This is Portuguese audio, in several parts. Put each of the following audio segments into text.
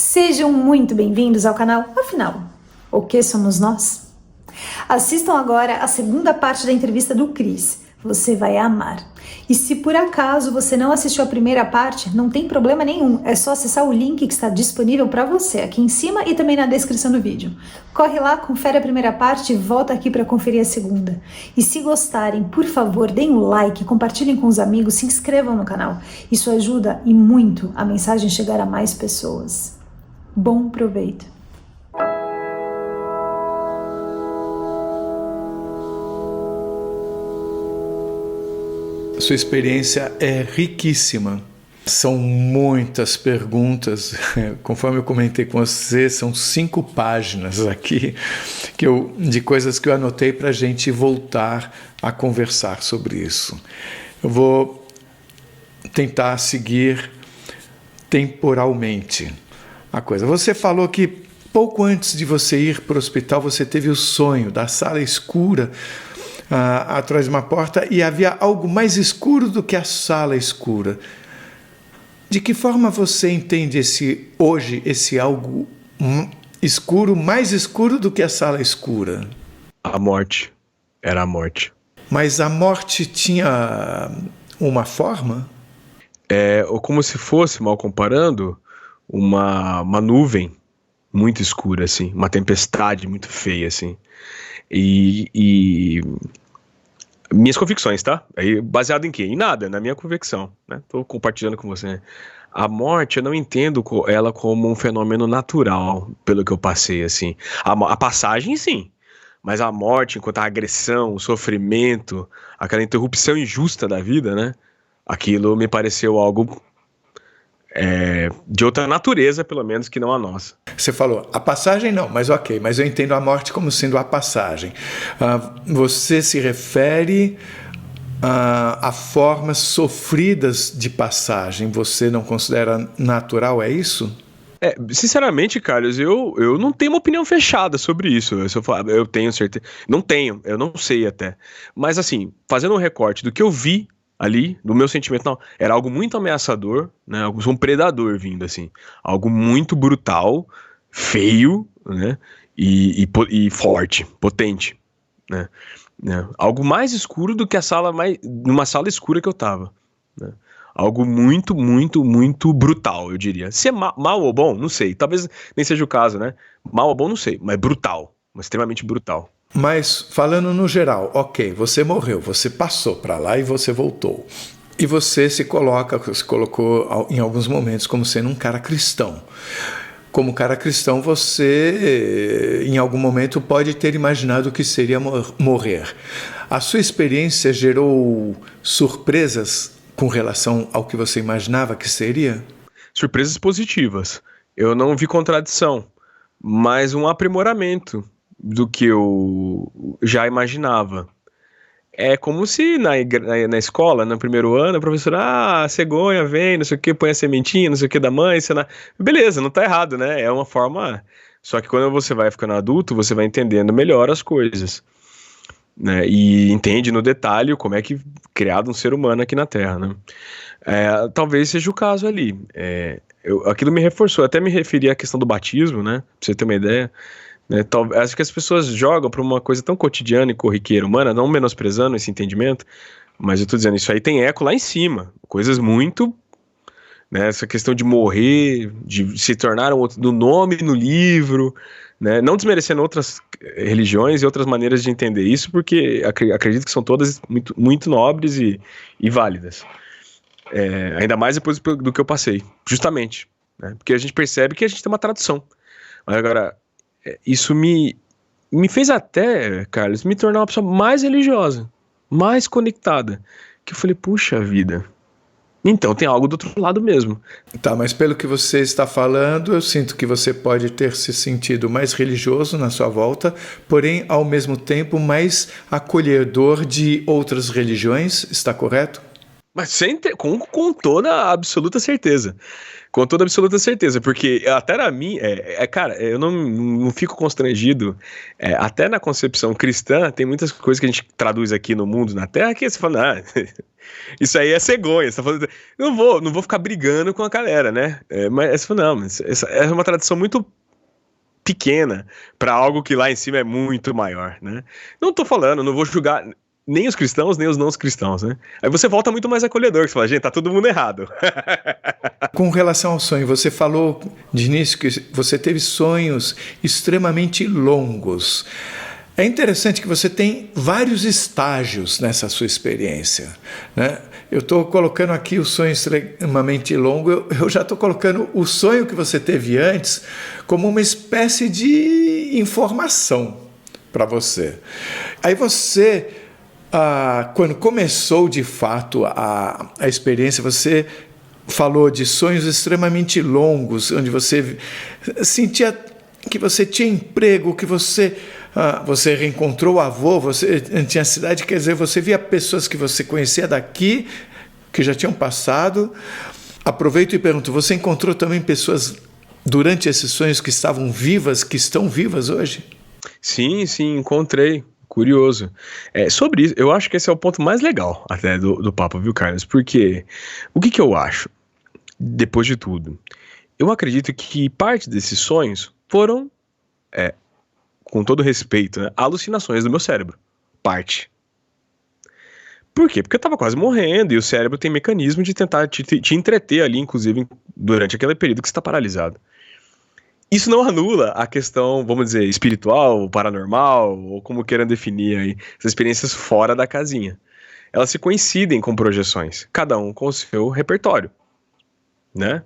Sejam muito bem-vindos ao canal. Afinal, o que somos nós? Assistam agora a segunda parte da entrevista do Cris. Você vai amar. E se por acaso você não assistiu a primeira parte, não tem problema nenhum. É só acessar o link que está disponível para você aqui em cima e também na descrição do vídeo. Corre lá, confere a primeira parte e volta aqui para conferir a segunda. E se gostarem, por favor, deem um like, compartilhem com os amigos, se inscrevam no canal. Isso ajuda e muito a mensagem chegar a mais pessoas. Bom proveito! Sua experiência é riquíssima. São muitas perguntas. Conforme eu comentei com você, são 5 páginas aqui de coisas que eu anotei para a gente voltar a conversar sobre isso. Eu vou tentar seguir temporalmente a coisa. Você falou que pouco antes de você ir para o hospital, você teve o sonho da sala escura atrás de uma porta e havia algo mais escuro do que a sala escura. De que forma você entende hoje esse algo escuro, mais escuro do que a sala escura? A morte. Era a morte. Mas a morte tinha uma forma? Ou como se fosse, mal comparando, uma nuvem muito escura, assim, uma tempestade muito feia, assim. E minhas convicções, tá? Aí, baseado em quê? Em nada, na minha convicção, né? Tô compartilhando com você. A morte, eu não entendo ela como um fenômeno natural, pelo que eu passei, assim. A passagem, sim. Mas a morte, enquanto a agressão, o sofrimento, aquela interrupção injusta da vida, né? Aquilo me pareceu algo de outra natureza, pelo menos, que não a nossa. Você falou, a passagem não, mas ok, mas eu entendo a morte como sendo a passagem. Você se refere a formas sofridas de passagem, você não considera natural, é isso? Sinceramente, Carlos, eu não tenho uma opinião fechada sobre isso. Eu tenho certeza. Não tenho, eu não sei até. Mas assim, fazendo um recorte do que eu vi ali, do meu sentimento, não, era algo muito ameaçador, né? Um predador vindo, assim. Algo muito brutal, feio, né? E forte, potente, né? Algo mais escuro do que numa sala escura que eu tava, né? Algo muito, muito, muito brutal, eu diria. Se é mal ou bom, não sei. Talvez nem seja o caso, né? Mal ou bom, não sei. Mas brutal. Extremamente brutal. Mas, falando no geral, ok, você morreu, você passou para lá e você voltou. E você se colocou em alguns momentos como sendo um cara cristão. Como cara cristão, você, em algum momento, pode ter imaginado que seria morrer. A sua experiência gerou surpresas com relação ao que você imaginava que seria? Surpresas positivas. Eu não vi contradição, mas um aprimoramento do que eu já imaginava. É como se na escola, no primeiro ano, a professora, a cegonha vem, não sei o que, põe a sementinha, não sei o que da mãe, beleza, não tá errado, né? É uma forma. Só que quando você vai ficando adulto, você vai entendendo melhor as coisas, né? E entende no detalhe como é que criado um ser humano aqui na Terra, né? Talvez seja o caso ali. Aquilo me reforçou, até me referi à questão do batismo, né? Pra você ter uma ideia. Acho que as pessoas jogam para uma coisa tão cotidiana e corriqueira humana, não menosprezando esse entendimento, mas eu tô dizendo, isso aí tem eco lá em cima, coisas muito, né, essa questão de morrer, de se tornar do nome no livro, né, não desmerecendo outras religiões e outras maneiras de entender isso, porque acredito que são todas muito, muito nobres e válidas, ainda mais depois do que eu passei, justamente, né, porque a gente percebe que a gente tem uma tradução, mas agora isso me fez até, Carlos, me tornar uma pessoa mais religiosa, mais conectada, que eu falei, puxa vida, então tem algo do outro lado mesmo. Tá, mas pelo que você está falando, eu sinto que você pode ter se sentido mais religioso na sua volta, porém, ao mesmo tempo, mais acolhedor de outras religiões, está correto? Mas com toda a absoluta certeza. Com toda a absoluta certeza, porque até na minha, cara, eu não fico constrangido, até na concepção cristã, tem muitas coisas que a gente traduz aqui no mundo, na Terra, que você fala, isso aí é cegonha, você tá falando, não vou ficar brigando com a galera, né? Mas você fala, não, mas essa é uma tradição muito pequena para algo que lá em cima é muito maior, né? Não tô falando, não vou julgar nem os cristãos, nem os não cristãos, né? Aí você volta muito mais acolhedor, que você fala, gente, tá todo mundo errado. Com relação ao sonho, você falou de início que você teve sonhos extremamente longos. É interessante que você tem vários estágios nessa sua experiência, né? Eu estou colocando aqui o sonho extremamente longo, eu já estou colocando o sonho que você teve antes como uma espécie de informação para você. Aí você, quando começou de fato a experiência, você falou de sonhos extremamente longos, onde você sentia que você tinha emprego, que você reencontrou o avô, você tinha cidade, quer dizer, você via pessoas que você conhecia daqui, que já tinham passado. Aproveito e pergunto, você encontrou também pessoas durante esses sonhos que estavam vivas, que estão vivas hoje? Sim, encontrei. Curioso. Sobre isso, eu acho que esse é o ponto mais legal até do papo, viu, Carlos? Porque o que eu acho, depois de tudo? Eu acredito que parte desses sonhos foram, com todo respeito, né, alucinações do meu cérebro. Parte. Por quê? Porque eu tava quase morrendo e o cérebro tem mecanismo de tentar te entreter ali, inclusive, durante aquele período que você tá paralisado. Isso não anula a questão, vamos dizer, espiritual, paranormal, ou como queiram definir aí, essas experiências fora da casinha. Elas se coincidem com projeções, cada um com o seu repertório, né?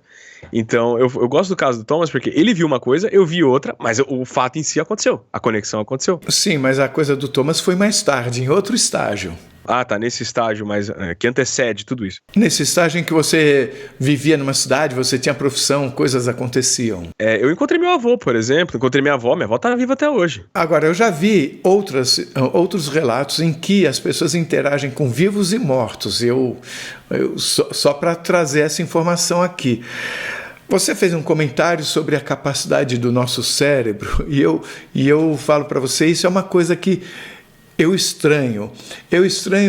Então, eu gosto do caso do Thomas porque ele viu uma coisa, eu vi outra, mas o fato em si aconteceu, a conexão aconteceu. Sim, mas a coisa do Thomas foi mais tarde, em outro estágio. Ah, tá, nesse estágio mais que antecede tudo isso. Nesse estágio em que você vivia numa cidade, você tinha profissão, coisas aconteciam. Eu encontrei meu avô, por exemplo, encontrei minha avó tá viva até hoje. Agora, eu já vi outros relatos em que as pessoas interagem com vivos e mortos. Só para trazer essa informação aqui. Você fez um comentário sobre a capacidade do nosso cérebro e eu falo para você, isso é uma coisa que eu estranho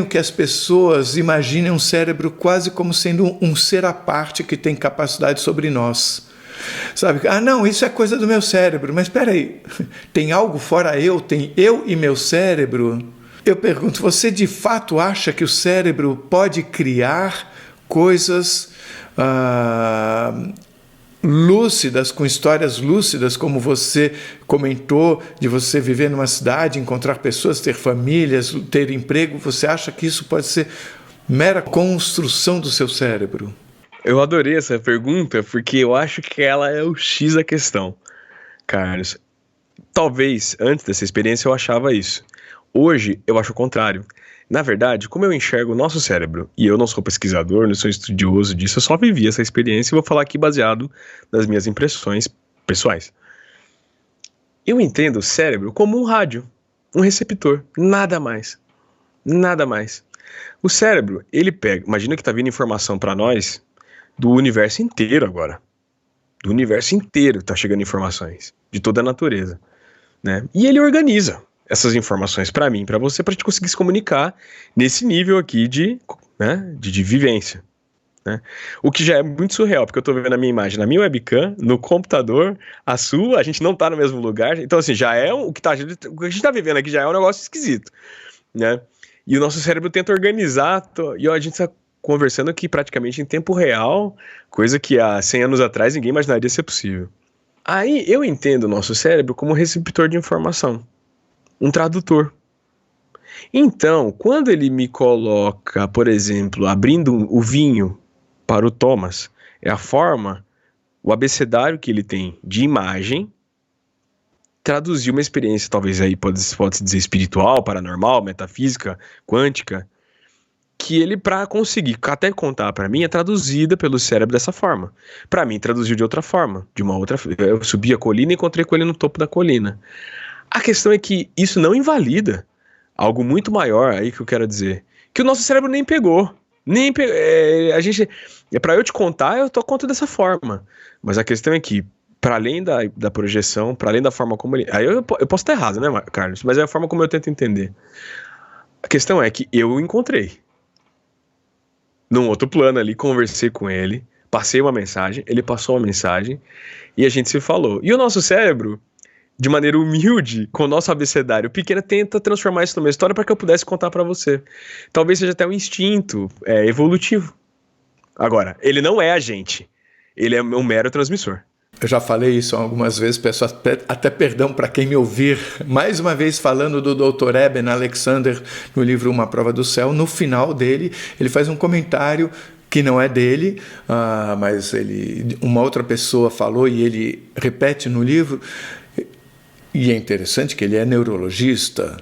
que as pessoas imaginem um cérebro quase como sendo um ser à parte que tem capacidade sobre nós. Sabe? Não, isso é coisa do meu cérebro. Mas espera aí, tem algo fora eu? Tem eu e meu cérebro? Eu pergunto, você de fato acha que o cérebro pode criar coisas lúcidas, com histórias lúcidas, como você comentou, de você viver numa cidade, encontrar pessoas, ter famílias, ter emprego? Você acha que isso pode ser mera construção do seu cérebro? Eu adorei essa pergunta, porque eu acho que ela é o X da questão, Carlos. Talvez, antes dessa experiência, eu achava isso. Hoje, eu acho o contrário. Na verdade, como eu enxergo o nosso cérebro, e eu não sou pesquisador, não sou estudioso disso, eu só vivi essa experiência e vou falar aqui baseado nas minhas impressões pessoais. Eu entendo o cérebro como um rádio, um receptor, nada mais. Nada mais. O cérebro, ele pega, imagina que está vindo informação para nós do universo inteiro agora. Do universo inteiro está chegando informações, de toda a natureza, né? E ele organiza essas informações para mim, para você, para a gente conseguir se comunicar nesse nível aqui de vivência, né? O que já é muito surreal, porque eu tô vendo a minha imagem na minha webcam, no computador, a sua, a gente não tá no mesmo lugar, então assim, já é o que a gente tá vivendo aqui já é um negócio esquisito, né? E o nosso cérebro tenta organizar, e a gente tá conversando aqui praticamente em tempo real, coisa que há 100 anos atrás ninguém imaginaria ser possível. Aí eu entendo o nosso cérebro como receptor de informação, um tradutor. Então, quando ele me coloca, por exemplo, abrindo o vinho para o Thomas, é a forma, o abecedário que ele tem de imagem, traduzir uma experiência, talvez aí pode-se dizer espiritual, paranormal, metafísica, quântica, que ele, para conseguir até contar para mim, é traduzida pelo cérebro dessa forma. Para mim, traduziu de outra forma, eu subi a colina e encontrei com ele no topo da colina. A questão é que isso não invalida algo muito maior aí que eu quero dizer, que o nosso cérebro nem pegou. A gente, para eu te contar, eu conto dessa forma. Mas a questão é que, para além da projeção, para além da forma como ele... Aí eu posso estar errado, né, Carlos? Mas é a forma como eu tento entender. A questão é que eu o encontrei. Num outro plano ali, conversei com ele, passei uma mensagem, ele passou uma mensagem, e a gente se falou. E o nosso cérebro, de maneira humilde, com o nosso abecedário pequeno, tenta transformar isso numa história para que eu pudesse contar para você. Talvez seja até um instinto evolutivo. Agora, ele não é a gente. Ele é um mero transmissor. Eu já falei isso algumas vezes, peço até perdão para quem me ouvir. Mais uma vez falando do Dr. Eben Alexander no livro Uma Prova do Céu. No final dele, ele faz um comentário que não é dele, mas uma outra pessoa falou e ele repete no livro. E é interessante que ele é neurologista,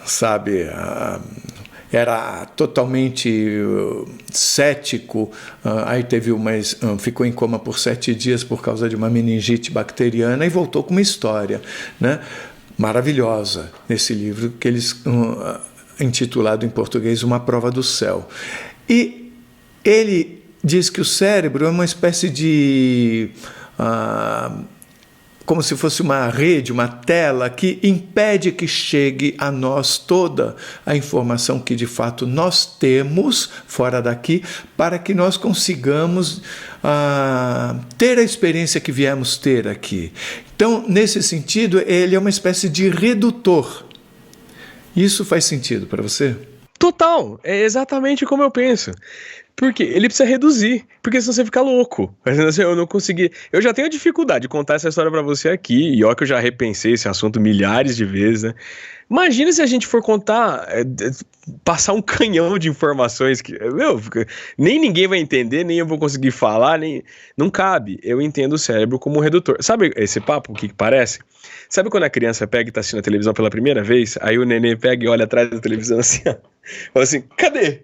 sabe? Era totalmente cético, aí ficou em coma por 7 dias por causa de uma meningite bacteriana e voltou com uma história, né, maravilhosa nesse livro que eles intitulado em português Uma Prova do Céu. E ele diz que o cérebro é uma espécie de como se fosse uma rede, uma tela que impede que chegue a nós toda a informação que de fato nós temos fora daqui, para que nós consigamos ter a experiência que viemos ter aqui. Então, nesse sentido, ele é uma espécie de redutor. Isso faz sentido para você? Total, é exatamente como eu penso. Porque ele precisa reduzir, porque senão você fica louco. Eu não consegui. Eu já tenho dificuldade de contar essa história pra você aqui, e ó que eu já repensei esse assunto milhares de vezes, né? Imagina se a gente for contar, passar um canhão de informações que, nem ninguém vai entender, nem eu vou conseguir falar, não cabe. Eu entendo o cérebro como um redutor. Sabe esse papo, o que parece? Sabe quando a criança pega e tá assistindo a televisão pela primeira vez, aí o neném pega e olha atrás da televisão assim, ó, fala assim, cadê?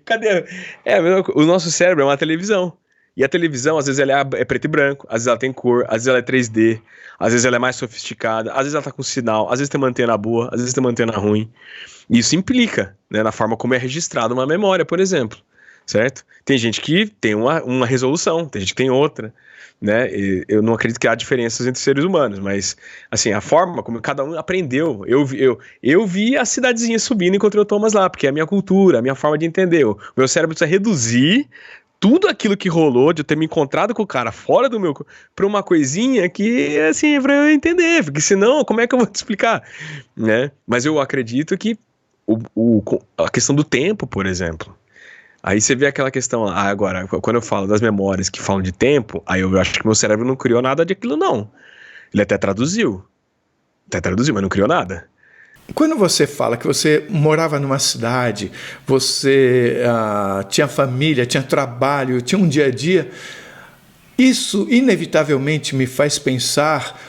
O nosso cérebro é uma televisão. E a televisão, às vezes, ela é preto e branco, às vezes ela tem cor, às vezes ela é 3D, às vezes ela é mais sofisticada, às vezes ela tá com sinal, às vezes tem uma antena boa, às vezes tem uma antena ruim. E isso implica, né, na forma como é registrada uma memória, por exemplo, certo? Tem gente que tem uma resolução, tem gente que tem outra, né? E eu não acredito que há diferenças entre seres humanos, mas, assim, a forma como cada um aprendeu. Eu vi a cidadezinha subindo enquanto eu Thomas lá, porque é a minha cultura, a minha forma de entender. O meu cérebro precisa reduzir tudo aquilo que rolou de eu ter me encontrado com o cara fora do meu... para uma coisinha que, assim, é pra eu entender, porque senão, como é que eu vou te explicar? Né? Mas eu acredito que a questão do tempo, por exemplo, aí você vê aquela questão, agora, quando eu falo das memórias que falam de tempo, aí eu acho que meu cérebro não criou nada daquilo, não. Ele até traduziu, mas não criou nada. Quando você fala que você morava numa cidade, você tinha família, tinha trabalho, tinha um dia a dia, isso inevitavelmente me faz pensar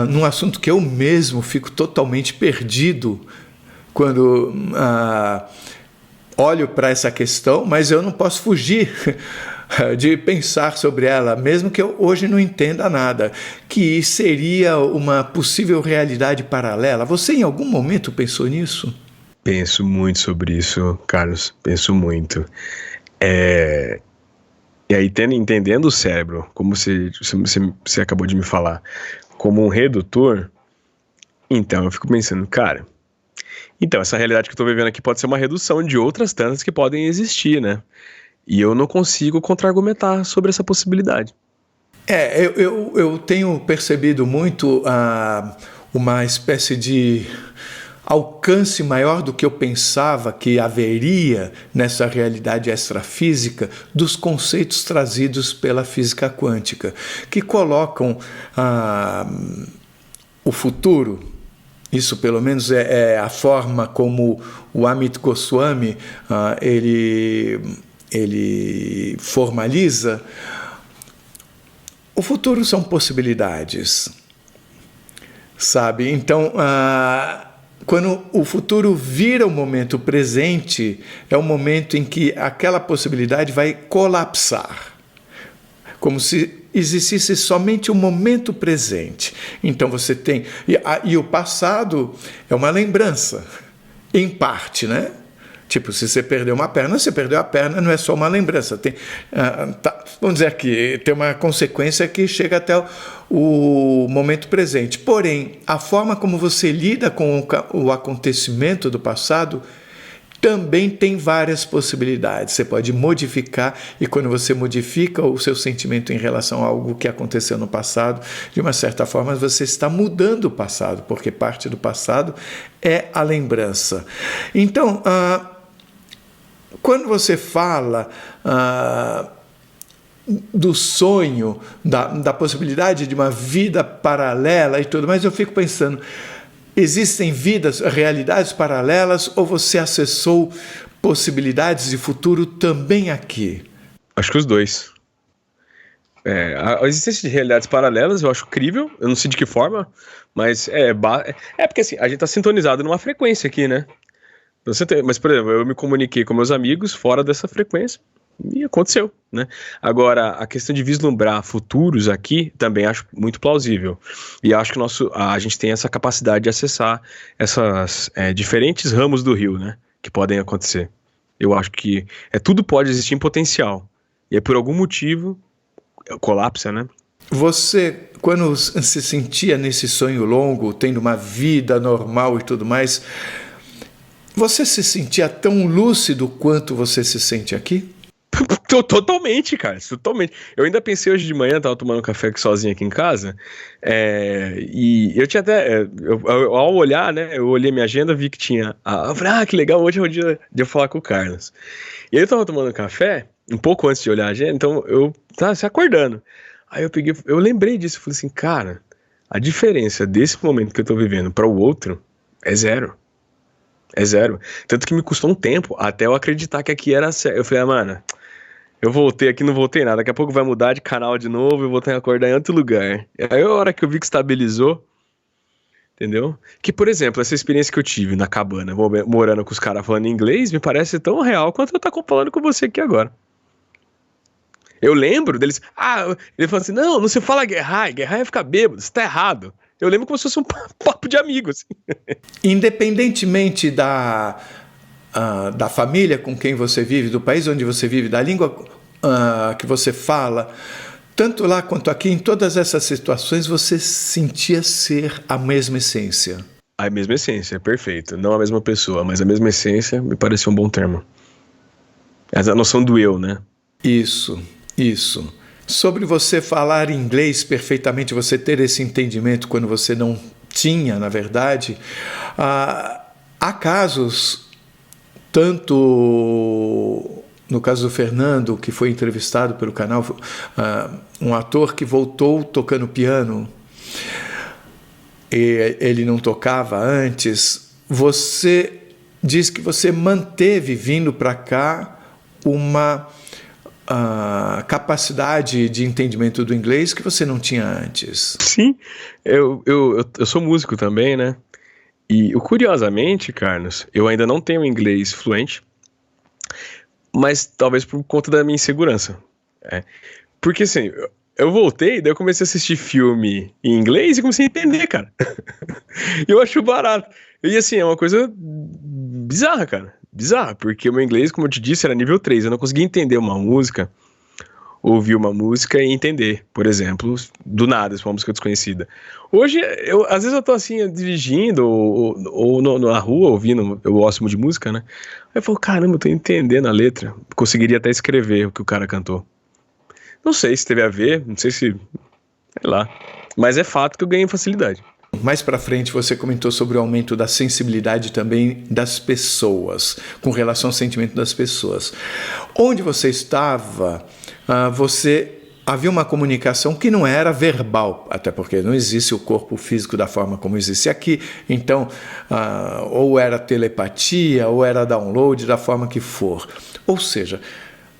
num assunto que eu mesmo fico totalmente perdido quando olho para essa questão, mas eu não posso fugir de pensar sobre ela, mesmo que eu hoje não entenda nada, que seria uma possível realidade paralela. Você em algum momento pensou nisso? Penso muito sobre isso, Carlos, penso muito. E aí, entendendo o cérebro, como você acabou de me falar, como um redutor, então eu fico pensando, cara, então essa realidade que eu estou vivendo aqui pode ser uma redução de outras tantas que podem existir, né? E eu não consigo contra-argumentar sobre essa possibilidade. Eu tenho percebido muito uma espécie de alcance maior do que eu pensava que haveria nessa realidade extrafísica dos conceitos trazidos pela física quântica, que colocam o futuro. Isso, pelo menos, é a forma como o Amit Goswami ele formaliza. O futuro são possibilidades, sabe? Então, quando o futuro vira o momento presente, é o momento em que aquela possibilidade vai colapsar, como se existisse somente o momento presente. Então você tem... E o passado é uma lembrança, em parte, né? Tipo, se você perdeu uma perna, você perdeu a perna, não é só uma lembrança. Vamos dizer aqui, tem uma consequência que chega até o momento presente. Porém, a forma como você lida com o acontecimento do passado também tem várias possibilidades. Você pode modificar, e quando você modifica o seu sentimento em relação a algo que aconteceu no passado, de uma certa forma você está mudando o passado, porque parte do passado é a lembrança. Então, quando você fala do sonho, da possibilidade de uma vida paralela e tudo mais, eu fico pensando, existem realidades paralelas, ou você acessou possibilidades de futuro também aqui? Acho que os dois. A existência de realidades paralelas eu acho incrível, eu não sei de que forma, mas porque assim, a gente tá sintonizado numa frequência aqui, né? Mas, por exemplo, eu me comuniquei com meus amigos fora dessa frequência e aconteceu, né? Agora, a questão de vislumbrar futuros aqui também acho muito plausível. E acho que a gente tem essa capacidade de acessar essas diferentes ramos do rio, né? Que podem acontecer. Eu acho que tudo pode existir em potencial. E por algum motivo, colapsa, né? Você, quando se sentia nesse sonho longo, tendo uma vida normal e tudo mais, você se sentia tão lúcido quanto você se sente aqui? Totalmente, cara, totalmente. Eu ainda pensei hoje de manhã, tava tomando café aqui sozinho aqui em casa, e eu tinha até, ao olhar, né, eu olhei minha agenda, vi que tinha, eu falei, que legal, hoje é o dia de eu falar com o Carlos. E aí eu tava tomando café, um pouco antes de olhar a agenda, então eu tava se acordando. Aí eu lembrei disso, falei assim, cara, a diferença desse momento que eu tô vivendo para o outro é zero. É zero. Tanto que me custou um tempo até eu acreditar que aqui era sério. Eu falei, mano, eu voltei aqui, não voltei nada. Daqui a pouco vai mudar de canal de novo, eu vou ter que acordar em outro lugar. Aí a hora que eu vi que estabilizou, entendeu? Que, por exemplo, essa experiência que eu tive na cabana, morando com os caras falando inglês, me parece tão real quanto eu tô falando com você aqui agora. Eu lembro deles, ele falou assim, não se fala guerra ia ficar bêbado, você tá errado. Eu lembro como se fosse um papo de amigos. Independentemente da família com quem você vive, do país onde você vive, da língua que você fala, tanto lá quanto aqui, em todas essas situações, você sentia ser a mesma essência. A mesma essência, perfeito. Não a mesma pessoa, mas a mesma essência me parecia um bom termo. Essa noção do eu, né? Isso. Sobre você falar inglês perfeitamente, você ter esse entendimento quando você não tinha, na verdade, há casos, tanto no caso do Fernando, que foi entrevistado pelo canal, um ator que voltou tocando piano, e ele não tocava antes. Você diz que você manteve, vindo para cá, uma capacidade de entendimento do inglês que você não tinha antes. Sim, eu sou músico também, né? E curiosamente, Carlos, eu ainda não tenho inglês fluente, mas talvez por conta da minha insegurança. Porque assim, eu voltei, daí eu comecei a assistir filme em inglês e comecei a entender, cara. E eu acho barato. E assim, é uma coisa bizarra, cara. Bizarra, porque o meu inglês, como eu te disse, era nível 3. Eu não conseguia entender uma música, ouvir uma música e entender, por exemplo, do nada, se uma música desconhecida. Hoje, às vezes eu tô assim, dirigindo ou na rua, ouvindo, eu gosto muito de música, né? Aí eu falo, caramba, eu tô entendendo a letra. Conseguiria até escrever o que o cara cantou. Não sei se teve a ver, não sei se... sei lá. Mas é fato que eu ganhei facilidade. Mais para frente você comentou sobre o aumento da sensibilidade também das pessoas, com relação ao sentimento das pessoas. Onde você estava, havia uma comunicação que não era verbal, até porque não existe o corpo físico da forma como existe aqui. Então, ou era telepatia, ou era download, da forma que for. Ou seja,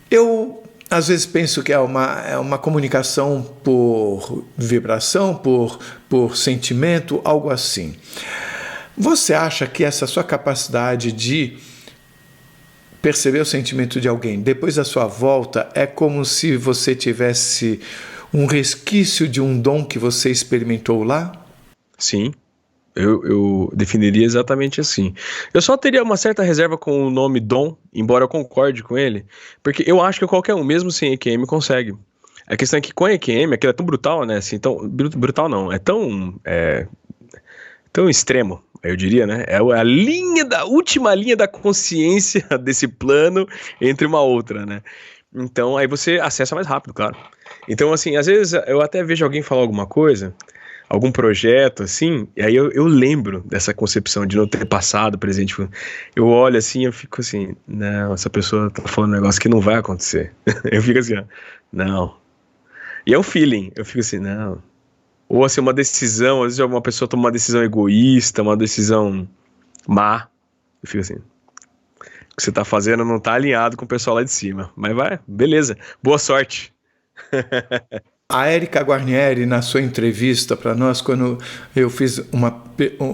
eu às vezes penso que é uma comunicação por vibração, por sentimento, algo assim. Você acha que essa sua capacidade de perceber o sentimento de alguém depois da sua volta é como se você tivesse um resquício de um dom que você experimentou lá? Sim, Eu definiria exatamente assim. Eu só teria uma certa reserva com o nome Dom, embora eu concorde com ele, porque eu acho que qualquer um, mesmo sem EQM, consegue. A questão é que com EQM, aquilo é tão brutal, né? Assim, tão, brutal não, é tão extremo, eu diria, né? É a última linha da consciência desse plano entre uma outra, né? Então, aí você acessa mais rápido, claro. Então, assim, às vezes eu até vejo alguém falar alguma coisa, algum projeto, assim, e aí eu lembro dessa concepção de não ter passado, presente. Eu olho assim, eu fico assim, não, essa pessoa tá falando um negócio que não vai acontecer. Eu fico assim, ó, não. E é um feeling, eu fico assim, não. Ou assim, uma decisão, às vezes uma pessoa toma uma decisão egoísta, uma decisão má, eu fico assim, o que você tá fazendo não tá alinhado com o pessoal lá de cima. Mas vai, beleza, boa sorte. A Érica Guarnieri, na sua entrevista para nós, quando eu fiz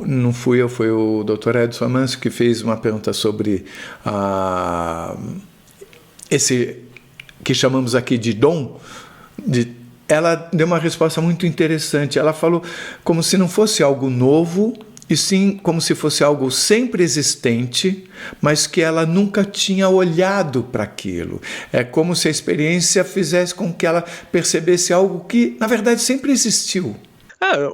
não fui eu, foi o Dr. Edson Amâncio que fez uma pergunta sobre esse que chamamos aqui de dom, ela deu uma resposta muito interessante. Ela falou como se não fosse algo novo, e sim como se fosse algo sempre existente, mas que ela nunca tinha olhado para aquilo. É como se a experiência fizesse com que ela percebesse algo que, na verdade, sempre existiu.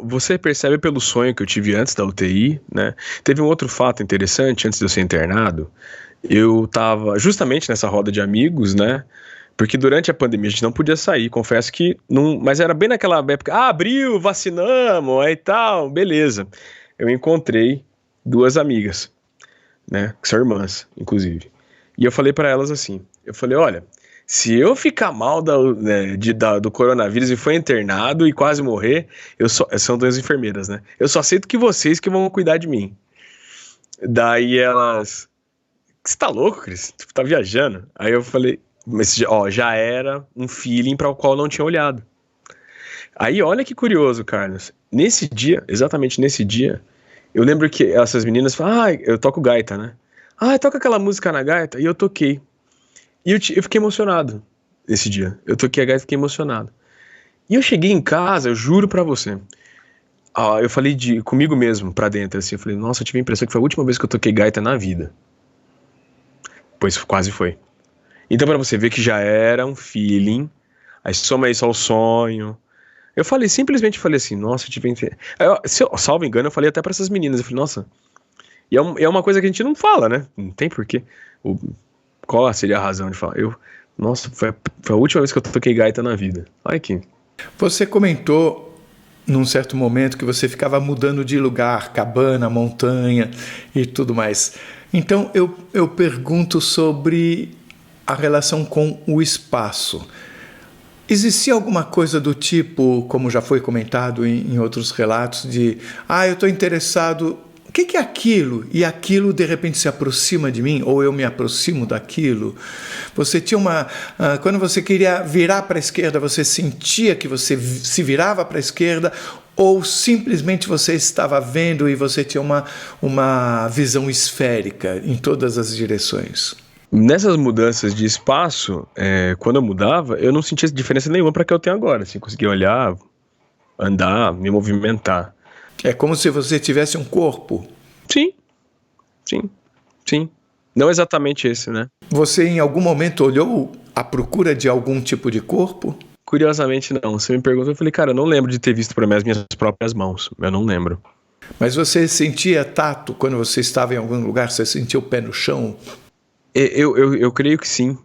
Você percebe pelo sonho que eu tive antes da UTI, né? Teve um outro fato interessante, antes de eu ser internado, eu estava justamente nessa roda de amigos, né? Porque durante a pandemia a gente não podia sair, confesso que não, mas era bem naquela época, abriu, vacinamos, aí tal, beleza. Eu encontrei duas amigas, né, que são irmãs, inclusive. E eu falei para elas assim, eu falei, olha, se eu ficar mal do coronavírus e for internado e quase morrer, são duas enfermeiras, né? Eu só aceito que vocês que vão cuidar de mim. Daí elas, você tá louco, Cris? Tipo, tá viajando? Aí eu falei, mas já era um feeling para o qual eu não tinha olhado. Aí olha que curioso, Carlos. Nesse dia, exatamente nesse dia, eu lembro que essas meninas falaram, eu toco gaita, né? Toca aquela música na gaita. E eu toquei. E eu fiquei emocionado nesse dia. Eu toquei a gaita e fiquei emocionado. E eu cheguei em casa, eu juro pra você. Eu falei comigo mesmo, pra dentro, assim. Eu falei, nossa, eu tive a impressão que foi a última vez que eu toquei gaita na vida. Pois quase foi. Então pra você ver que já era um feeling. Aí soma isso ao sonho. Eu simplesmente falei assim, nossa, eu tive... Se eu salvo engano, eu falei até pra essas meninas, eu falei, nossa... E é uma coisa que a gente não fala, né? Não tem porquê. Qual seria a razão de falar? Nossa, foi a última vez que eu toquei gaita na vida. Olha aqui. Você comentou, num certo momento, que você ficava mudando de lugar, cabana, montanha e tudo mais. Então, eu pergunto sobre a relação com o espaço. Existia alguma coisa do tipo, como já foi comentado em outros relatos, de eu estou interessado, o que é aquilo? E aquilo de repente se aproxima de mim, ou eu me aproximo daquilo? Você tinha quando você queria virar para a esquerda, você sentia que você se virava para a esquerda, ou simplesmente você estava vendo e você tinha uma visão esférica em todas as direções? Nessas mudanças de espaço, quando eu mudava, eu não sentia diferença nenhuma para o que eu tenho agora. Assim, conseguia olhar, andar, me movimentar. É como se você tivesse um corpo? Sim. Não exatamente esse, né? Você em algum momento olhou à procura de algum tipo de corpo? Curiosamente não. Você me perguntou, eu falei, cara, eu não lembro de ter visto por minhas próprias mãos. Eu não lembro. Mas você sentia tato quando você estava em algum lugar? Você sentia o pé no chão? Eu creio que sim,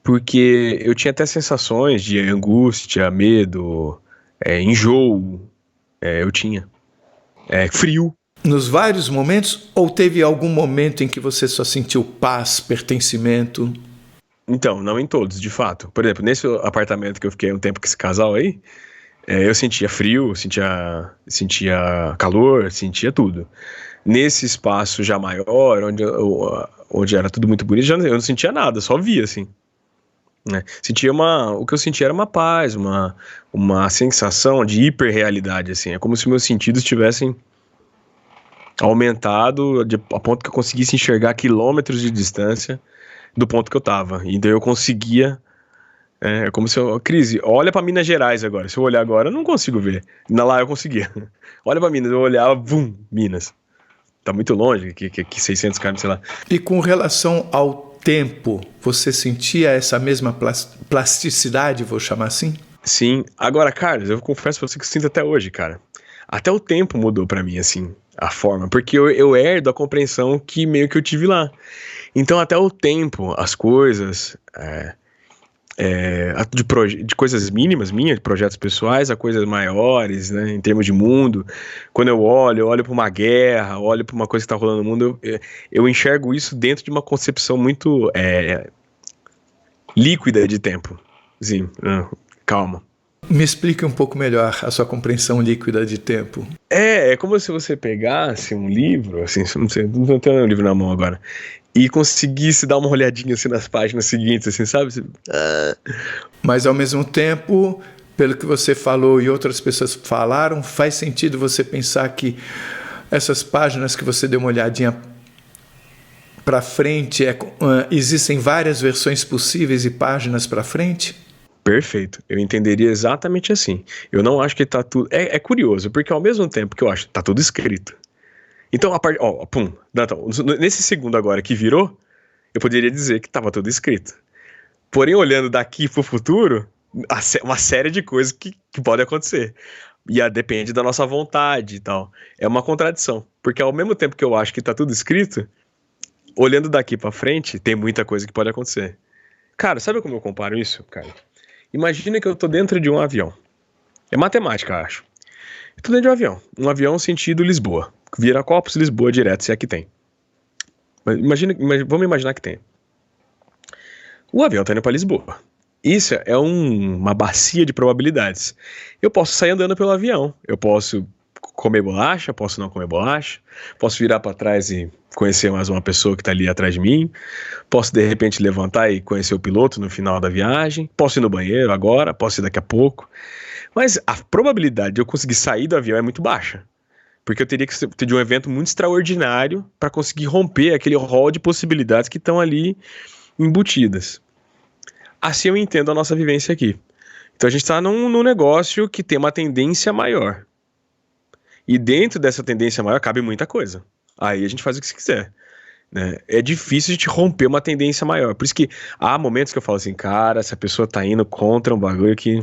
porque eu tinha até sensações de angústia, medo, enjoo, eu tinha, frio. Nos vários momentos, ou teve algum momento em que você só sentiu paz, pertencimento? Então, não em todos, de fato. Por exemplo, nesse apartamento que eu fiquei um tempo com esse casal aí, eu sentia frio, sentia calor, sentia tudo. Nesse espaço já maior, onde era tudo muito bonito, eu não sentia nada, só via, assim. Né? O que eu sentia era uma paz, uma sensação de hiperrealidade, assim. É como se meus sentidos tivessem aumentado a ponto que eu conseguisse enxergar quilômetros de distância do ponto que eu tava. E daí eu conseguia É como se eu... Cris, olha pra Minas Gerais agora. Se eu olhar agora, eu não consigo ver. Lá eu conseguia. Olha pra Minas, eu olhava, vum, Minas. Tá muito longe, que 600 km, sei lá. E com relação ao tempo, você sentia essa mesma plasticidade, vou chamar assim? Sim. Agora, Carlos, eu confesso pra você que eu sinto até hoje, cara. Até o tempo mudou pra mim, assim, a forma. Porque eu herdo a compreensão que meio que eu tive lá. Então, até o tempo, as coisas... de coisas mínimas minhas, de projetos pessoais, a coisas maiores, né, em termos de mundo. Quando eu olho para uma guerra, olho para uma coisa que está rolando no mundo, eu enxergo isso dentro de uma concepção muito líquida de tempo. Sim, calma. Me explique um pouco melhor a sua compreensão líquida de tempo. É como se você pegasse um livro, assim, não tenho um livro na mão agora, e conseguisse dar uma olhadinha assim nas páginas seguintes, assim, sabe? Mas ao mesmo tempo, pelo que você falou e outras pessoas falaram, faz sentido você pensar que essas páginas que você deu uma olhadinha para frente, existem várias versões possíveis e páginas para frente? Perfeito, eu entenderia exatamente assim. Eu não acho que tá tudo... É curioso, porque ao mesmo tempo que eu acho que tá tudo escrito. Então, nesse segundo agora que virou, eu poderia dizer que tava tudo escrito. Porém, olhando daqui pro futuro, uma série de coisas que podem acontecer. E depende da nossa vontade e tal. É uma contradição, porque ao mesmo tempo que eu acho que tá tudo escrito, olhando daqui pra frente, tem muita coisa que pode acontecer. Cara, sabe como eu comparo isso, cara? Imagina que eu tô dentro de um avião. É matemática, acho. Eu tô dentro de um avião sentido Lisboa. Viracopos, Lisboa direto, se é que tem. Mas vamos imaginar que tem. O avião tá indo pra Lisboa. Isso é uma bacia de probabilidades. Eu posso sair andando pelo avião. Eu posso comer bolacha, posso não comer bolacha. Posso virar pra trás e conhecer mais uma pessoa que tá ali atrás de mim. Posso, de repente, levantar e conhecer o piloto no final da viagem. Posso ir no banheiro agora, posso ir daqui a pouco. Mas a probabilidade de eu conseguir sair do avião é muito baixa. Porque eu teria que ter de um evento muito extraordinário para conseguir romper aquele rol de possibilidades que estão ali embutidas. Assim eu entendo a nossa vivência aqui. Então a gente está num negócio que tem uma tendência maior. E dentro dessa tendência maior cabe muita coisa. Aí a gente faz o que se quiser. Né? É difícil a gente romper uma tendência maior. Por isso que há momentos que eu falo assim, cara, essa pessoa tá indo contra um bagulho que...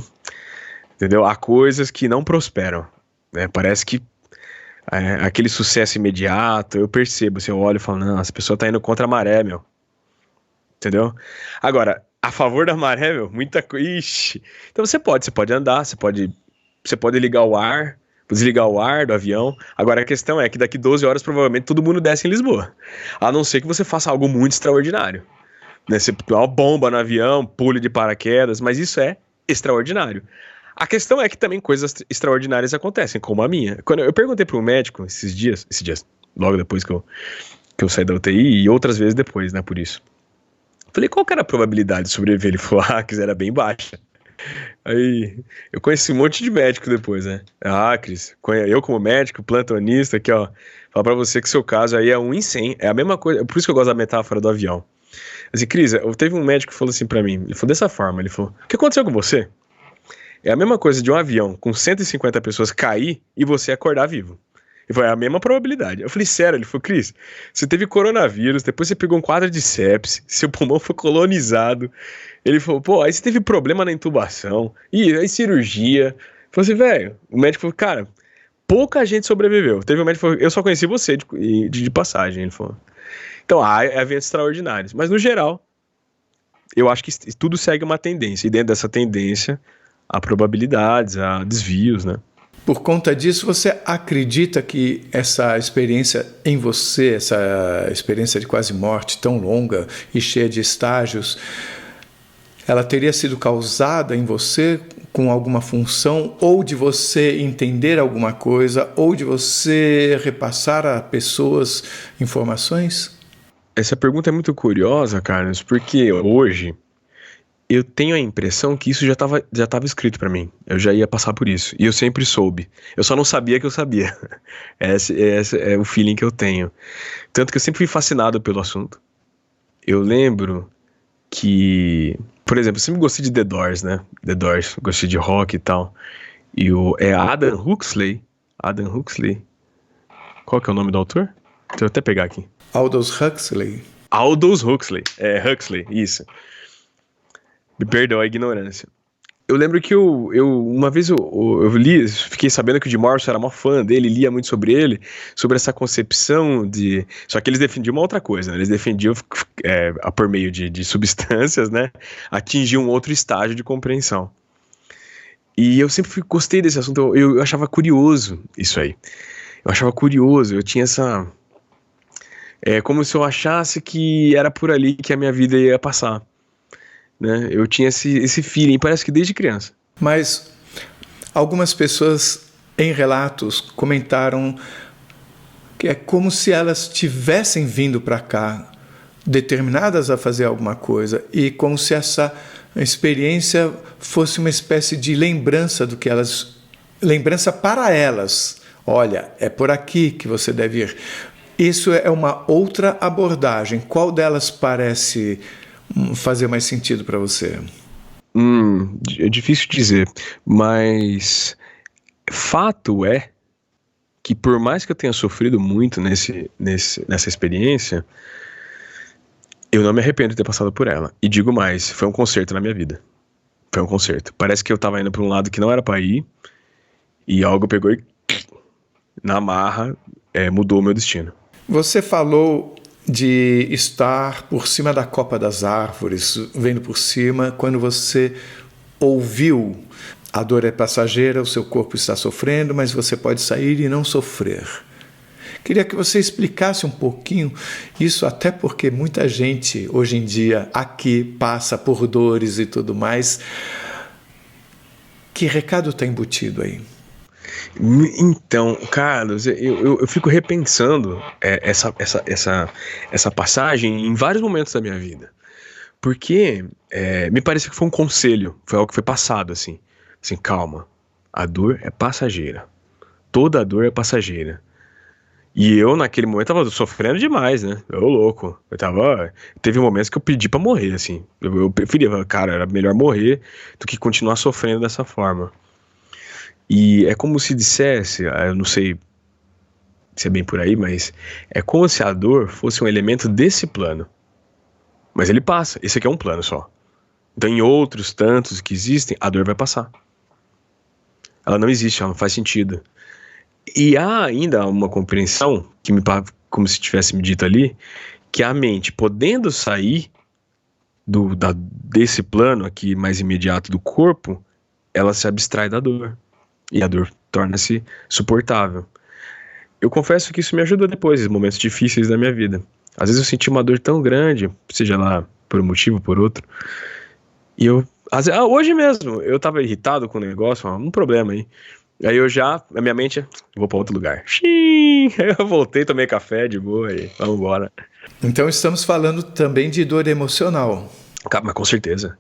Entendeu? Há coisas que não prosperam. Né? Parece que aquele sucesso imediato, eu percebo, assim, eu olho e falo, não, essa pessoa tá indo contra a maré, meu. Entendeu? Agora, a favor da maré, meu, muita coisa. Ixi. Então você pode andar, você pode ligar o ar, desligar o ar do avião. Agora a questão é que daqui 12 horas provavelmente todo mundo desce em Lisboa. A não ser que você faça algo muito extraordinário. Né? Você põe uma bomba no avião, pule de paraquedas, mas isso é extraordinário. A questão é que também coisas extraordinárias acontecem, como a minha. Quando eu perguntei para um médico esses dias, logo depois que eu saí da UTI e outras vezes depois, né, por isso. Falei, qual que era a probabilidade de sobreviver? Ele falou, Cris, era bem baixa. Aí, eu conheci um monte de médico depois, né? Cris, eu como médico, plantonista, aqui, ó, falar pra você que seu caso aí é 1 em 100, é a mesma coisa, por isso que eu gosto da metáfora do avião. Assim, Cris, teve um médico que falou assim pra mim, ele falou dessa forma, ele falou, o que aconteceu com você? É a mesma coisa de um avião com 150 pessoas cair e você acordar vivo. Ele falou, é a mesma probabilidade. Eu falei, sério? Ele falou, Cris, você teve coronavírus, depois você pegou um quadro de sepse, seu pulmão foi colonizado. Ele falou, pô, aí você teve problema na intubação, e aí cirurgia. Eu falei assim, velho, o médico falou, cara, pouca gente sobreviveu. Teve um médico que falou, eu só conheci você de passagem, ele falou. Então, há eventos extraordinários. Mas, no geral, eu acho que tudo segue uma tendência, e dentro dessa tendência, há probabilidades, há desvios, né? Por conta disso, você acredita que essa experiência em você, essa experiência de quase morte tão longa e cheia de estágios, ela teria sido causada em você com alguma função, ou de você entender alguma coisa, ou de você repassar a pessoas informações? Essa pergunta é muito curiosa, Carlos, porque hoje eu tenho a impressão que isso já estava escrito pra mim. Eu já ia passar por isso. E eu sempre soube. Eu só não sabia que eu sabia. Esse é o feeling que eu tenho. Tanto que eu sempre fui fascinado pelo assunto. Eu lembro que... por exemplo, eu sempre gostei de The Doors, né? The Doors, gostei de rock e tal. E é Adam Huxley. Adam Huxley. Qual que é o nome do autor? Deixa eu até pegar aqui. Aldous Huxley. Aldous Huxley. Huxley, isso. Me perdoa a ignorância. Eu lembro que uma vez eu li, fiquei sabendo que o Jim Morrison era uma fã dele, lia muito sobre ele, sobre essa concepção de... Só que eles defendiam uma outra coisa, né? Eles defendiam, por meio de substâncias, né? Atingir um outro estágio de compreensão. E eu sempre gostei desse assunto, eu achava curioso isso aí. Eu achava curioso, eu tinha essa... como se eu achasse que era por ali que a minha vida ia passar. Né? Eu tinha esse feeling, parece que desde criança. Mas algumas pessoas em relatos comentaram que é como se elas tivessem vindo para cá determinadas a fazer alguma coisa e como se essa experiência fosse uma espécie de lembrança do que elas... Lembrança para elas. Olha, é por aqui que você deve ir. Isso é uma outra abordagem. Qual delas parece fazer mais sentido para você? É difícil dizer, mas fato é que por mais que eu tenha sofrido muito nessa experiência, eu não me arrependo de ter passado por ela. E digo mais, foi um concerto na minha vida. Foi um concerto. Parece que eu tava indo para um lado que não era para ir, e algo pegou e na marra mudou o meu destino. Você falou de estar por cima da copa das árvores, vendo por cima, quando você ouviu a dor é passageira, o seu corpo está sofrendo, mas você pode sair e não sofrer. Queria que você explicasse um pouquinho isso, até porque muita gente hoje em dia aqui passa por dores e tudo mais. Que recado está embutido aí? Então, Carlos, eu fico repensando essa passagem em vários momentos da minha vida. Porque me parece que foi um conselho, foi algo que foi passado, assim, calma, a dor é passageira. Toda dor é passageira. E eu, naquele momento, tava sofrendo demais, né? Eu louco. Teve momentos que eu pedi pra morrer, assim. Eu preferia, cara, era melhor morrer do que continuar sofrendo dessa forma. E é como se dissesse, eu não sei se é bem por aí, mas é como se a dor fosse um elemento desse plano. Mas ele passa, esse aqui é um plano só. Então em outros tantos que existem, a dor vai passar. Ela não existe, ela não faz sentido. E há ainda uma compreensão, como se tivesse me dito ali, que a mente, podendo sair desse plano aqui mais imediato do corpo, ela se abstrai da dor. E a dor torna-se suportável. Eu confesso que isso me ajudou depois, em momentos difíceis da minha vida. Às vezes eu senti uma dor tão grande, seja lá por um motivo ou por outro, e hoje mesmo, eu tava irritado com o negócio, um problema aí. Aí a minha mente, vou pra outro lugar. Xiii, aí eu voltei, tomei café de boa e vamos embora. Então estamos falando também de dor emocional. Mas com certeza,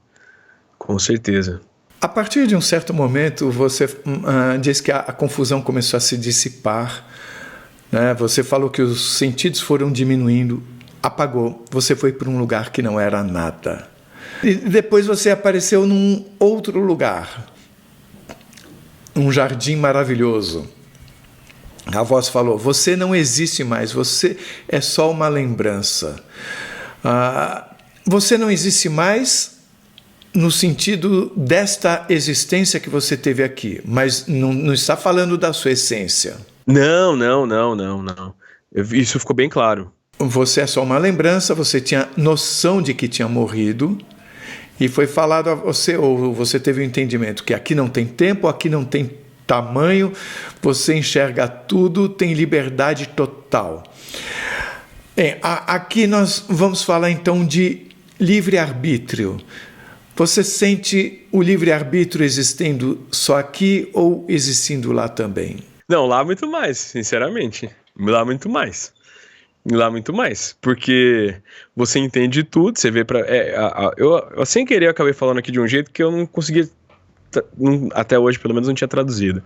com certeza. A partir de um certo momento, você diz que a confusão começou a se dissipar, né? Você falou que os sentidos foram diminuindo, apagou, você foi para um lugar que não era nada. E depois você apareceu num outro lugar, um jardim maravilhoso. A voz falou, você não existe mais, você é só uma lembrança. Você não existe mais no sentido desta existência que você teve aqui, mas não está falando da sua essência. Não. Isso ficou bem claro. Você é só uma lembrança, você tinha noção de que tinha morrido, e foi falado a você, ou você teve o entendimento que aqui não tem tempo, aqui não tem tamanho, você enxerga tudo, tem liberdade total. Aqui nós vamos falar então de livre-arbítrio. Você sente o livre-arbítrio existindo só aqui ou existindo lá também? Não, lá muito mais, sinceramente. Lá muito mais. Porque você entende tudo, você vê eu sem querer acabei falando aqui de um jeito que eu não conseguia até hoje, pelo menos, não tinha traduzido.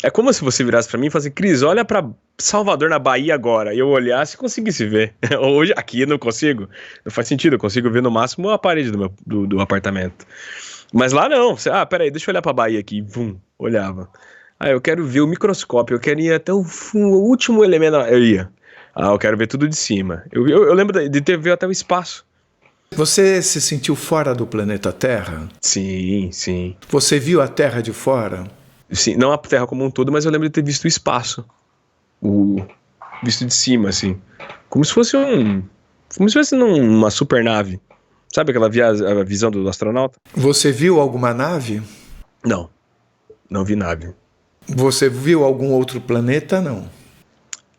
É como se você virasse pra mim e falasse, Cris, olha pra Salvador, na Bahia agora, e eu olhasse e conseguisse ver. Hoje, aqui eu não consigo, não faz sentido, eu consigo ver no máximo a parede do apartamento. Mas lá não, peraí, deixa eu olhar pra Bahia aqui, vum, olhava. Eu quero ver o microscópio, eu quero ir até o último elemento, eu ia. Eu quero ver tudo de cima. Eu lembro de ter visto até o espaço. Você se sentiu fora do planeta Terra? Sim, sim. Você viu a Terra de fora? Sim, não a Terra como um todo, mas eu lembro de ter visto o espaço. Visto de cima, assim. Como se fosse numa supernave. Sabe aquela a visão do astronauta? Você viu alguma nave? Não vi nave. Você viu algum outro planeta? Não.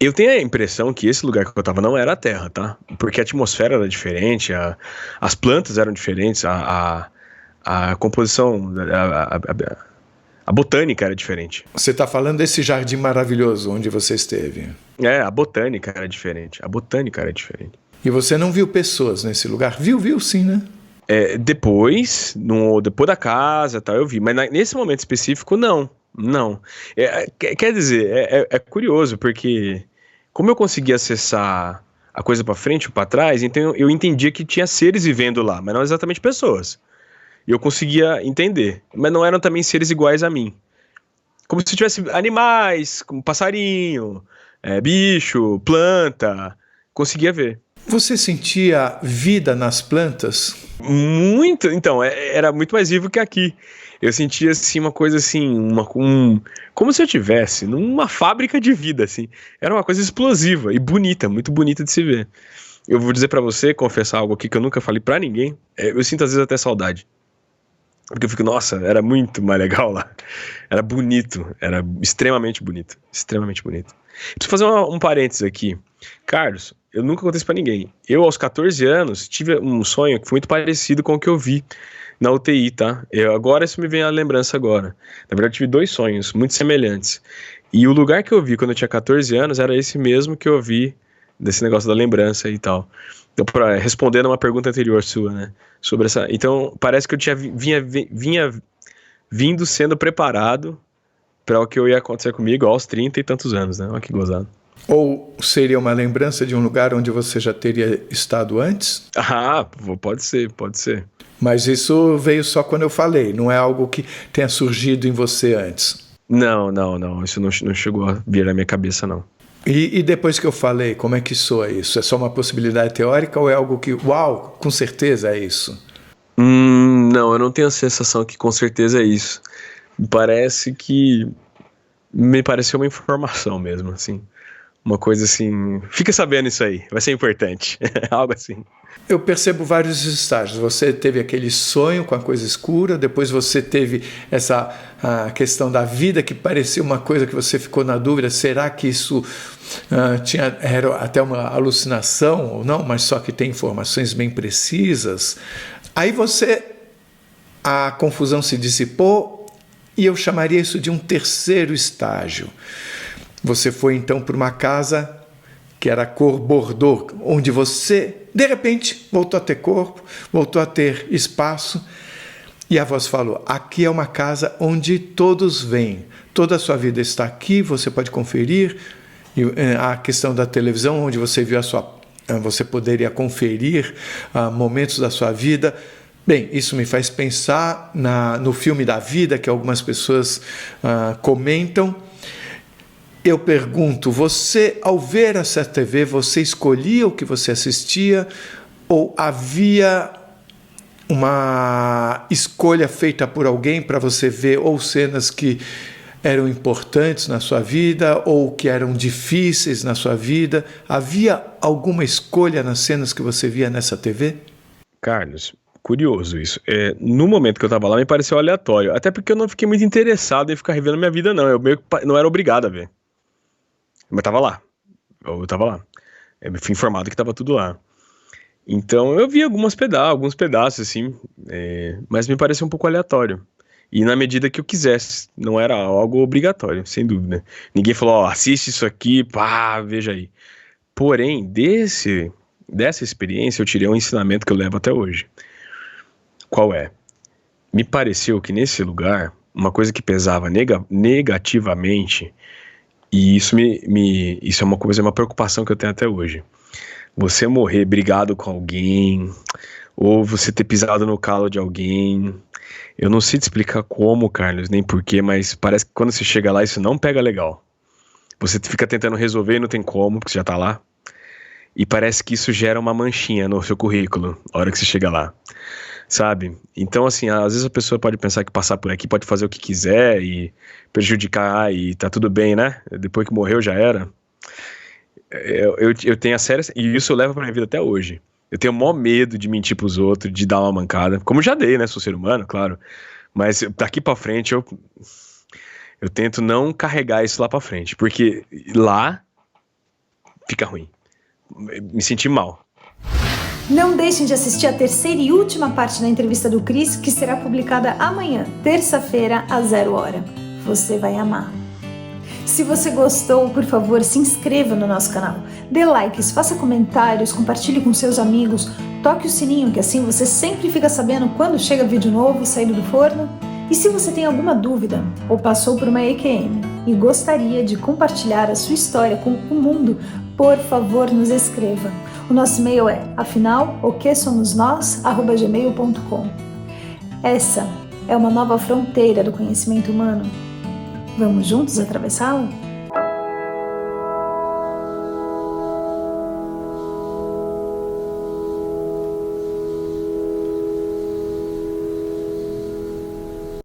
Eu tenho a impressão que esse lugar que eu tava não era a Terra, tá? Porque a atmosfera era diferente, as plantas eram diferentes, a composição, a botânica era diferente. Você está falando desse jardim maravilhoso onde você esteve? A botânica era diferente. E você não viu pessoas nesse lugar? Viu sim, né? Depois da casa, tal, eu vi. Mas nesse momento específico, não. Quer dizer, é curioso, porque como eu conseguia acessar a coisa pra frente ou pra trás, então eu entendia que tinha seres vivendo lá, mas não exatamente pessoas. E eu conseguia entender, mas não eram também seres iguais a mim. Como se tivesse animais, como passarinho, bicho, planta, conseguia ver. Você sentia vida nas plantas? Muito, então, era muito mais vivo que aqui. Eu sentia, assim, uma coisa assim, como se eu estivesse numa fábrica de vida, assim. Era uma coisa explosiva e bonita, muito bonita de se ver. Eu vou dizer pra você, confessar algo aqui que eu nunca falei pra ninguém, eu sinto às vezes até saudade. Porque eu fico, nossa, era muito mais legal lá. Era bonito, era extremamente bonito, extremamente bonito. Preciso fazer um parênteses aqui. Carlos, eu nunca contei isso pra ninguém. Eu, aos 14 anos, tive um sonho que foi muito parecido com o que eu vi na UTI, tá? Agora isso me vem à lembrança agora. Na verdade, eu tive 2 sonhos muito semelhantes. E o lugar que eu vi quando eu tinha 14 anos era esse mesmo que eu vi desse negócio da lembrança e tal. Então, para responder a uma pergunta anterior sua, né? Sobre essa. Então, parece que eu vinha vindo sendo preparado para o que ia acontecer comigo aos 30 e tantos anos, né? Olha que gozado. Ou seria uma lembrança de um lugar onde você já teria estado antes? Pode ser. Mas isso veio só quando eu falei, não é algo que tenha surgido em você antes? Não, isso não chegou a vir na minha cabeça, não. E depois que eu falei, como é que soa isso? É só uma possibilidade teórica ou é algo que, uau, com certeza é isso? Não, eu não tenho a sensação que com certeza é isso. Me pareceu uma informação mesmo, assim. Uma coisa assim, fica sabendo isso aí, vai ser importante, algo assim. Eu percebo vários estágios. Você teve aquele sonho com a coisa escura, depois você teve a questão da vida que parecia uma coisa que você ficou na dúvida, será que isso era até uma alucinação ou não, mas só que tem informações bem precisas. Aí a confusão se dissipou e eu chamaria isso de um terceiro estágio. Você foi então para uma casa que era cor bordô, onde você, de repente, voltou a ter corpo, voltou a ter espaço, e a voz falou, aqui é uma casa onde todos vêm, toda a sua vida está aqui, você pode conferir, e a questão da televisão, onde você viu você poderia conferir momentos da sua vida. Bem, isso me faz pensar no filme da vida, que algumas pessoas comentam. Eu pergunto, você, ao ver essa TV, você escolhia o que você assistia ou havia uma escolha feita por alguém para você ver ou cenas que eram importantes na sua vida ou que eram difíceis na sua vida? Havia alguma escolha nas cenas que você via nessa TV? Carlos, curioso isso. No momento que eu estava lá, me pareceu aleatório. Até porque eu não fiquei muito interessado em ficar revendo minha vida, não. Eu meio que não era obrigado a ver. Mas tava lá. Eu tava lá. Eu fui informado que tava tudo lá. Então eu vi alguns pedaços, assim. Mas me pareceu um pouco aleatório. E na medida que eu quisesse. Não era algo obrigatório, sem dúvida. Ninguém falou, assiste isso aqui, veja aí. Porém, dessa experiência eu tirei um ensinamento que eu levo até hoje. Qual é? Me pareceu que nesse lugar uma coisa que pesava negativamente, e isso isso é uma preocupação que eu tenho até hoje. Você morrer brigado com alguém, ou você ter pisado no calo de alguém. Eu não sei te explicar como, Carlos, nem porquê, mas parece que quando você chega lá, isso não pega legal. Você fica tentando resolver e não tem como, porque você já tá lá. E parece que isso gera uma manchinha no seu currículo, na hora que você chega lá, sabe? Então, assim, às vezes a pessoa pode pensar que passar por aqui pode fazer o que quiser e prejudicar e tá tudo bem, né? Depois que morreu já era. Eu tenho a séria, e isso eu levo pra minha vida até hoje. Eu tenho o maior medo de mentir pros outros, de dar uma mancada, como já dei, né? Sou ser humano, claro. Mas daqui pra frente eu tento não carregar isso lá pra frente, porque lá fica ruim. Me senti mal. Não deixem de assistir a terceira e última parte da entrevista do Cris, que será publicada amanhã, terça-feira, às 0h. Você vai amar. Se você gostou, por favor, se inscreva no nosso canal. Dê likes, faça comentários, compartilhe com seus amigos, toque o sininho, que assim você sempre fica sabendo quando chega vídeo novo saindo do forno. E se você tem alguma dúvida ou passou por uma EQM e gostaria de compartilhar a sua história com o mundo, por favor, nos escreva. O nosso e-mail é afinal-o-que-somos-nós@gmail.com. Essa é uma nova fronteira do conhecimento humano. Vamos juntos atravessá-la?